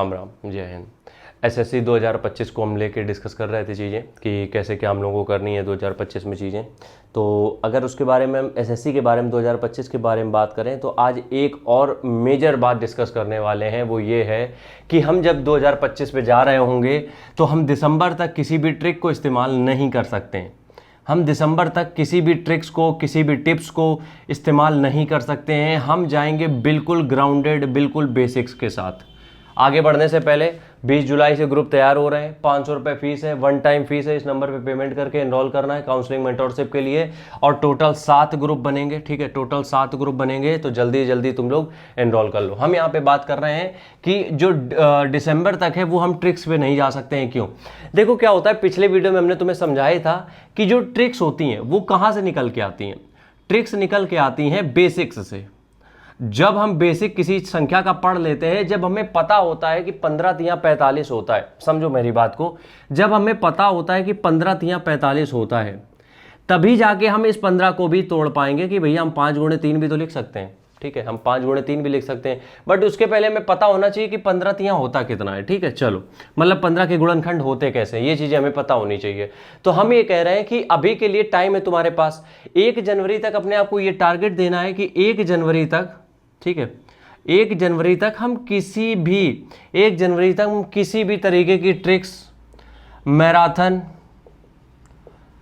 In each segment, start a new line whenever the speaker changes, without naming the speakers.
राम राम, जय हिंद। एसएससी 2025 को हम लेके डिस्कस कर रहे थे चीज़ें कि कैसे क्या हम लोगों को करनी है 2025 में चीज़ें। तो अगर उसके बारे में हम एसएससी के बारे में 2025 के बारे में बात करें तो आज एक और मेजर बात डिस्कस करने वाले हैं, वो ये है कि हम जब 2025 में जा रहे होंगे तो हम दिसंबर तक किसी भी ट्रिक को इस्तेमाल नहीं कर सकते हैं। हम दिसंबर तक किसी भी ट्रिक्स को, किसी भी टिप्स को इस्तेमाल नहीं कर सकते हैं। हम जाएंगे बिल्कुल ग्राउंडेड, बिल्कुल बेसिक्स के साथ। आगे बढ़ने से पहले 20 जुलाई से ग्रुप तैयार हो रहे हैं। 500 रुपये फीस है, वन टाइम फीस है। इस नंबर पे पेमेंट करके एनरोल करना है काउंसलिंग मेंटोरशिप के लिए। और टोटल 7 ग्रुप बनेंगे, ठीक है, टोटल 7 ग्रुप बनेंगे। तो जल्दी जल्दी तुम लोग एनरोल कर लो। हम यहाँ पे बात कर रहे हैं कि जो दिसंबर तक है वो हम ट्रिक्स पे नहीं जा सकते हैं। क्यों? देखो क्या होता है, पिछले वीडियो में हमने तुम्हें समझाया था कि जो ट्रिक्स होती हैं वो कहाँ से निकल के आती हैं। ट्रिक्स निकल के आती हैं बेसिक्स से। जब हम बेसिक किसी संख्या का पढ़ लेते हैं, जब हमें पता होता है कि 15 तियां 45 होता है, समझो मेरी बात को, जब हमें पता होता है कि 15 तियां 45 होता है, तभी जाके हम इस 15 को भी तोड़ पाएंगे कि भैया हम 5 गुणे 3 भी तो लिख सकते हैं। ठीक है, हम 5 गुणे 3 भी लिख सकते हैं, बट उसके पहले हमें पता होना चाहिए कि 15 तियां होता कितना है। ठीक है, चलो, मतलब 15 के गुणनखंड होते कैसे, ये चीजें हमें पता होनी चाहिए। तो हम ये कह रहे हैं कि अभी के लिए टाइम है तुम्हारे पास 1 जनवरी तक। अपने आप को ये टारगेट देना है कि 1 जनवरी तक, ठीक है, 1 जनवरी तक हम किसी भी तरीके की ट्रिक्स, मैराथन,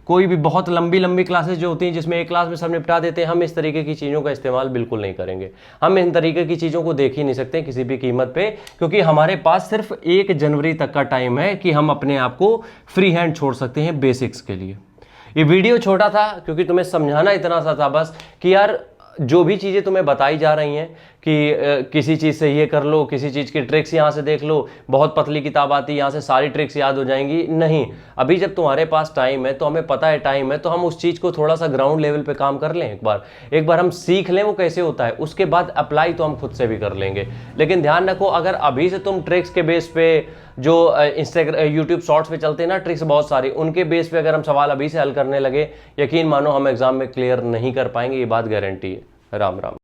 कोई भी बहुत लंबी लंबी क्लासेस जो होती हैं जिसमें एक क्लास में सब निपटा देते हैं, हम इस तरीके की चीज़ों का इस्तेमाल बिल्कुल नहीं करेंगे। हम इन तरीके की चीज़ों को देख ही नहीं सकते किसी भी कीमत पे, क्योंकि हमारे पास सिर्फ 1 जनवरी तक का टाइम है कि हम अपने आप को फ्री हैंड छोड़ सकते हैं बेसिक्स के लिए। ये वीडियो छोटा था क्योंकि तुम्हें समझाना इतना सा था बस कि यार जो भी चीज़ें तुम्हें बताई जा रही हैं कि किसी चीज़ से ये कर लो, किसी चीज़ की ट्रिक्स यहाँ से देख लो, बहुत पतली किताब आती है यहाँ से सारी ट्रिक्स याद हो जाएंगी, नहीं। अभी जब तुम्हारे पास टाइम है, तो हमें पता है टाइम है, तो हम उस चीज़ को थोड़ा सा ग्राउंड लेवल पे काम कर लें। एक बार हम सीख लें वो कैसे होता है, उसके बाद अप्लाई तो हम खुद से भी कर लेंगे। लेकिन ध्यान रखो, अगर अभी से तुम ट्रिक्स के बेस पे, जो इंस्टाग्राम यूट्यूब शॉर्ट्स पे चलते हैं ना ट्रिक्स बहुत सारी, उनके बेस पे अगर हम सवाल अभी से हल करने लगे, यकीन मानो हम एग्जाम में क्लियर नहीं कर पाएंगे, ये बात गारंटी है। राम राम।